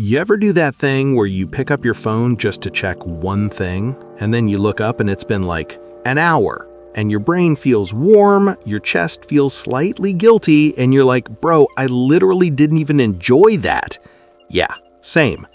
You ever do that thing where you pick up your phone just to check one thing, and then you look up and it's been like an hour, and your brain feels warm, your chest feels slightly guilty, and you're like, bro, I literally didn't even enjoy that. Yeah, same.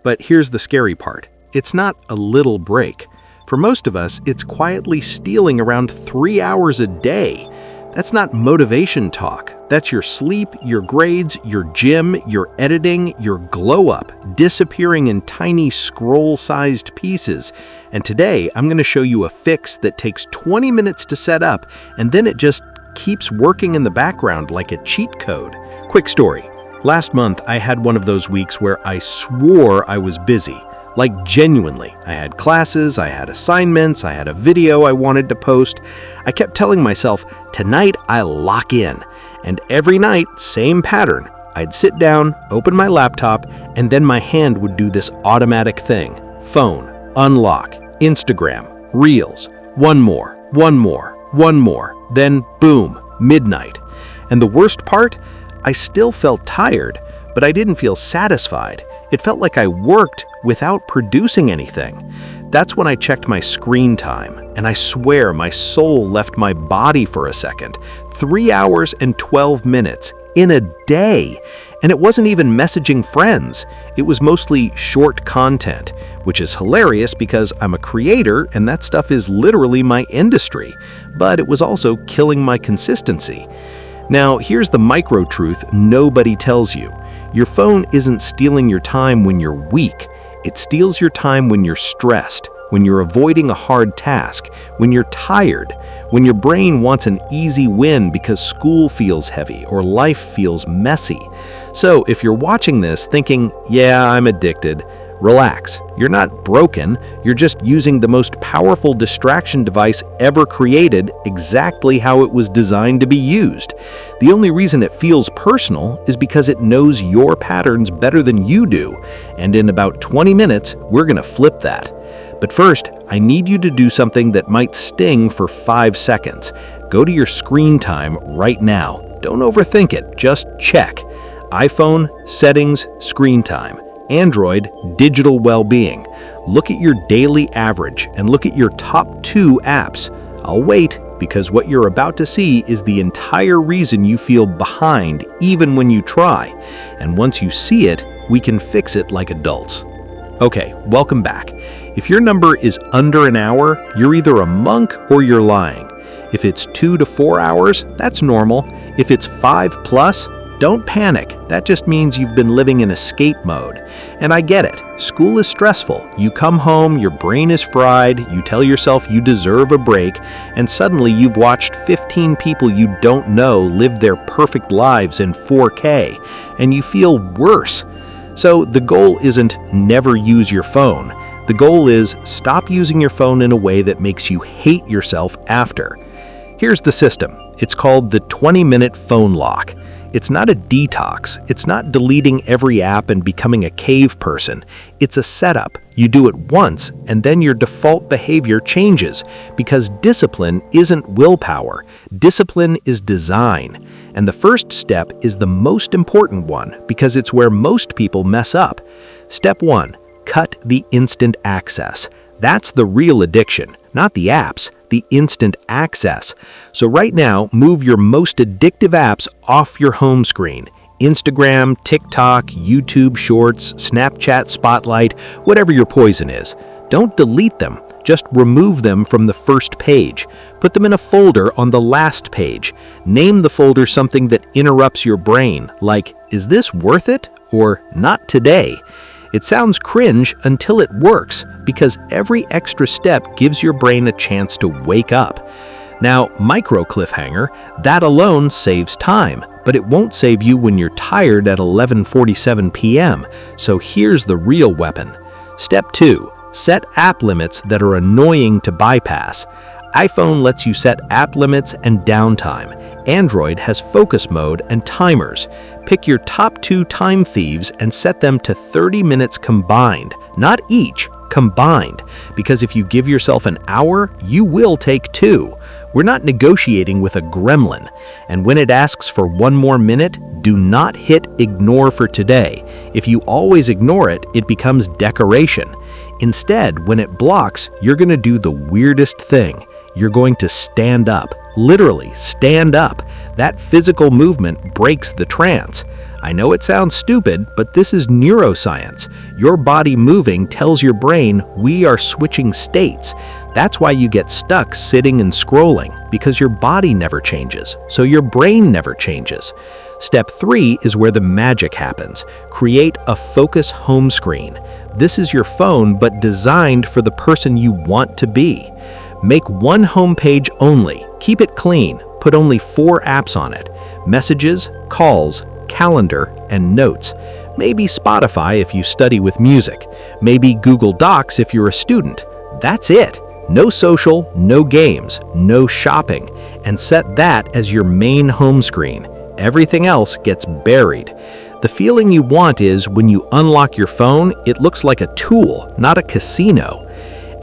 But here's the scary part. It's not a little break. For most of us, it's quietly stealing around 3 hours a day. That's not motivation talk. That's your sleep, your grades, your gym, your editing, your glow up, disappearing in tiny scroll-sized pieces. And today, I'm going to show you a fix that takes 20 minutes to set up, and then it just keeps working in the background like a cheat code. Quick story. Last month, I had one of those weeks where I swore I was busy. Like genuinely. I had classes, I had assignments, I had a video I wanted to post. I kept telling myself, tonight I'll lock in. And every night, same pattern. I'd sit down, open my laptop, and then my hand would do this automatic thing. Phone, unlock, Instagram, Reels, one more, then boom, midnight. And the worst part? I still felt tired, but I didn't feel satisfied. It felt like I worked without producing anything. That's when I checked my screen time, and I swear my soul left my body for a second. 3 hours and 12 minutes in a day. And it wasn't even messaging friends. It was mostly short content, which is hilarious because I'm a creator and that stuff is literally my industry. But it was also killing my consistency. Now, here's the micro truth nobody tells you. Your phone isn't stealing your time when you're weak. It steals your time when you're stressed, when you're avoiding a hard task, when you're tired, when your brain wants an easy win because school feels heavy or life feels messy. So if you're watching this thinking, yeah, I'm addicted, relax. You're not broken. You're just using the most powerful distraction device ever created exactly how it was designed to be used. The only reason it feels personal is because it knows your patterns better than you do. And in about 20 minutes, we're going to flip that. But first, I need you to do something that might sting for 5 seconds. Go to your screen time right now. Don't overthink it. Just check. iPhone, settings, screen time. Android, digital well-being. Look at your daily average and look at your top 2 apps. I'll wait because what you're about to see is the entire reason you feel behind even when you try. And once you see it, we can fix it like adults. Okay, welcome back. If your number is under an hour, you're either a monk or you're lying. If it's 2 to 4 hours, that's normal. If it's 5+, don't panic. That just means you've been living in escape mode. And I get it. School is stressful. You come home, your brain is fried, you tell yourself you deserve a break, and suddenly you've watched 15 people you don't know live their perfect lives in 4K, and you feel worse. So the goal isn't never use your phone. The goal is stop using your phone in a way that makes you hate yourself after. Here's the system. It's called the 20-minute phone lock. It's not a detox. It's not deleting every app and becoming a cave person. It's a setup. You do it once, and then your default behavior changes because discipline isn't willpower. Discipline is design. And the first step is the most important one because it's where most people mess up. Step 1, cut the instant access. That's the real addiction, not the apps, the instant access. So right now, move your most addictive apps off your home screen. Instagram, TikTok, YouTube Shorts, Snapchat Spotlight, whatever your poison is. Don't delete them, just remove them from the first page. Put them in a folder on the last page. Name the folder something that interrupts your brain, like, is this worth it? Or not today. It sounds cringe until it works, because every extra step gives your brain a chance to wake up. Now, micro cliffhanger, that alone saves time, but it won't save you when you're tired at 11:47 p.m. So here's the real weapon. Step 2, set app limits that are annoying to bypass. iPhone lets you set app limits and downtime. Android has focus mode and timers. Pick your top 2 time thieves and set them to 30 minutes combined, not each, combined. Because if you give yourself an hour, you will take 2. We're not negotiating with a gremlin. And when it asks for one more minute, do not hit ignore for today. If you always ignore it, it becomes decoration. Instead, when it blocks, you're going to do the weirdest thing. You're going to stand up. Literally, stand up. That physical movement breaks the trance. I know it sounds stupid, but this is neuroscience. Your body moving tells your brain we are switching states. That's why you get stuck sitting and scrolling, because your body never changes, so your brain never changes. Step 3 is where the magic happens. Create a focus home screen. This is your phone, but designed for the person you want to be. Make one home page only. Keep it clean. Put only 4 apps on it: messages, calls, calendar, and notes. Maybe Spotify if you study with music. Maybe Google Docs if you're a student. That's it. No social, no games, no shopping. And set that as your main home screen. Everything else gets buried. The feeling you want is when you unlock your phone, it looks like a tool, not a casino.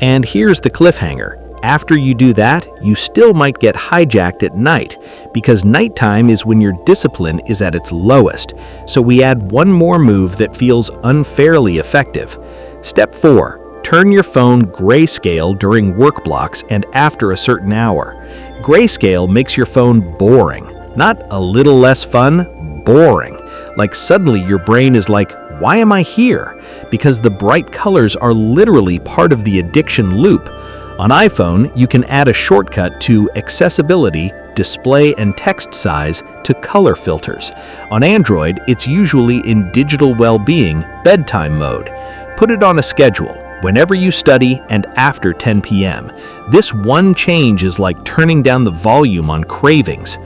And here's the cliffhanger. After you do that, you still might get hijacked at night, because nighttime is when your discipline is at its lowest. So we add one more move that feels unfairly effective. Step 4. Turn your phone grayscale during work blocks and after a certain hour. Grayscale makes your phone boring. Not a little less fun, boring. Like suddenly your brain is like, why am I here? Because the bright colors are literally part of the addiction loop. On iPhone, you can add a shortcut to accessibility, display and text size to color filters. On Android, it's usually in digital well-being, bedtime mode. Put it on a schedule, whenever you study and after 10 p.m. This one change is like turning down the volume on cravings.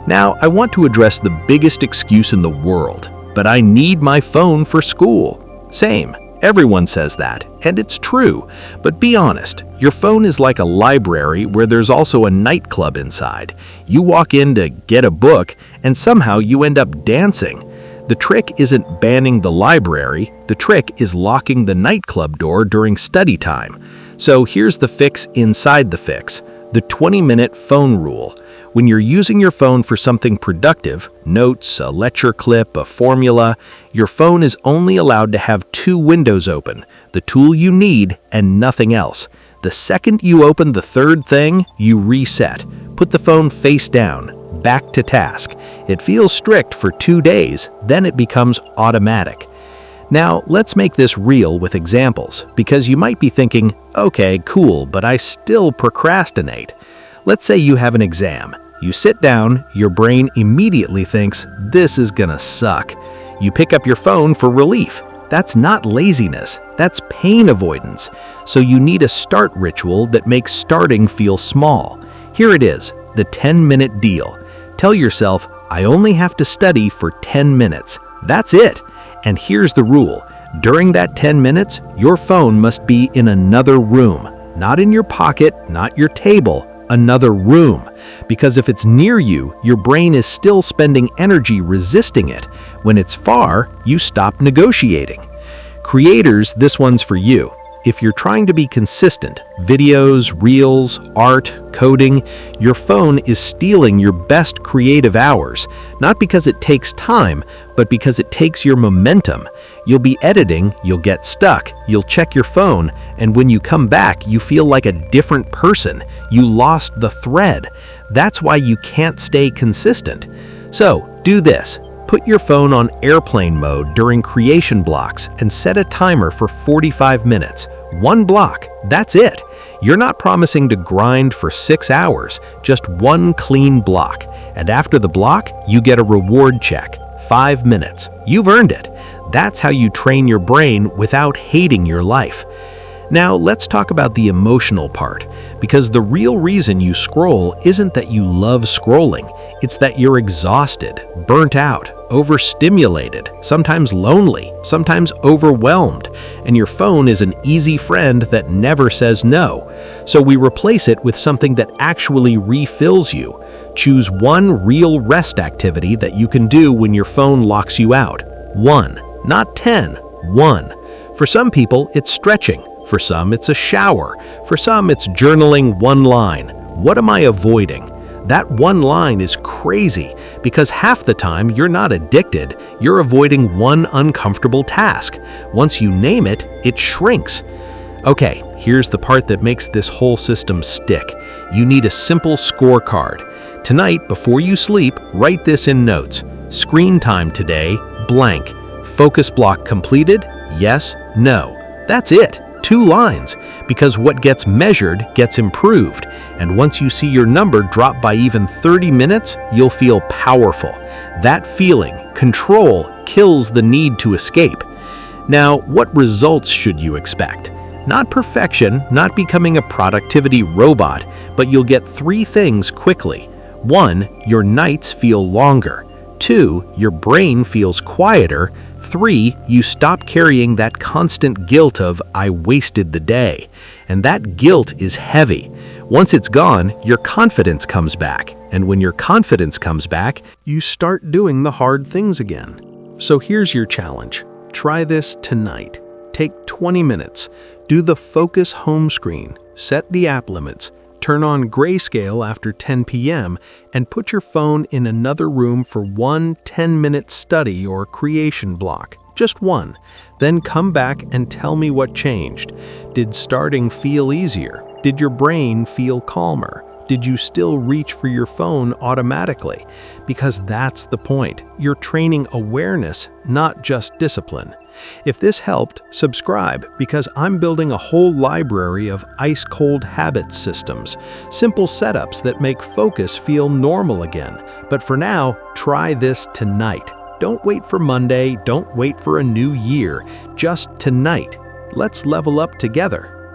Now, I want to address the biggest excuse in the world, but I need my phone for school. Same. Everyone says that, and it's true. But be honest, your phone is like a library where there's also a nightclub inside. You walk in to get a book, and somehow you end up dancing. The trick isn't banning the library, the trick is locking the nightclub door during study time. So here's the fix inside the fix, the 20-minute phone rule. When you're using your phone for something productive, notes, a lecture clip, a formula, your phone is only allowed to have 2 windows open, the tool you need and nothing else. The second you open the third thing, you reset. Put the phone face down, back to task. It feels strict for 2 days, then it becomes automatic. Now, let's make this real with examples, because you might be thinking, okay, cool, but I still procrastinate. Let's say you have an exam. You sit down, your brain immediately thinks, this is gonna suck. You pick up your phone for relief. That's not laziness, that's pain avoidance. So you need a start ritual that makes starting feel small. Here it is, the 10-minute deal. Tell yourself, I only have to study for 10 minutes. That's it. And here's the rule. During that 10 minutes, your phone must be in another room. Not in your pocket, not your table, another room. Because if it's near you, your brain is still spending energy resisting it. When it's far, you stop negotiating. Creators, this one's for you. If you're trying to be consistent, videos, reels, art, coding, your phone is stealing your best creative hours, not because it takes time, but because it takes your momentum. You'll be editing, you'll get stuck, you'll check your phone, and when you come back, you feel like a different person. You lost the thread. That's why you can't stay consistent. So, do this. Put your phone on airplane mode during creation blocks and set a timer for 45 minutes. 1 block, that's it. You're not promising to grind for 6 hours, just 1 clean block. And after the block, you get a reward check, 5 minutes. You've earned it. That's how you train your brain without hating your life. Now, let's talk about the emotional part, because the real reason you scroll isn't that you love scrolling. It's that you're exhausted, burnt out, overstimulated, sometimes lonely, sometimes overwhelmed, and your phone is an easy friend that never says no. So we replace it with something that actually refills you. Choose one real rest activity that you can do when your phone locks you out. 1, not 10, 1. For some people, it's stretching. For some, it's a shower. For some, it's journaling 1 line. What am I avoiding? That one line is crazy because half the time you're not addicted, you're avoiding one uncomfortable task. Once you name it, it shrinks. Okay, here's the part that makes this whole system stick. You need a simple scorecard. Tonight, before you sleep, write this in notes. Screen time today, blank. Focus block completed, yes, no. That's it. 2 lines, because what gets measured gets improved, and once you see your number drop by even 30 minutes, you'll feel powerful. That feeling, control, kills the need to escape. Now, what results should you expect? Not perfection, not becoming a productivity robot, but you'll get 3 things quickly. 1, your nights feel longer. 2, your brain feels quieter. 3, you stop carrying that constant guilt of, I wasted the day. And that guilt is heavy. Once it's gone, your confidence comes back. And when your confidence comes back, you start doing the hard things again. So here's your challenge. Try this tonight. Take 20 minutes. Do the focus home screen. Set the app limits. Turn on Grayscale after 10 p.m. and put your phone in another room for one 10-minute study or creation block. Just one. Then come back and tell me what changed. Did starting feel easier? Did your brain feel calmer? Did you still reach for your phone automatically? Because that's the point. You're training awareness, not just discipline. If this helped, subscribe, because I'm building a whole library of ice-cold habit systems, simple setups that make focus feel normal again. But for now, try this tonight. Don't wait for Monday, don't wait for a new year, just tonight. Let's level up together.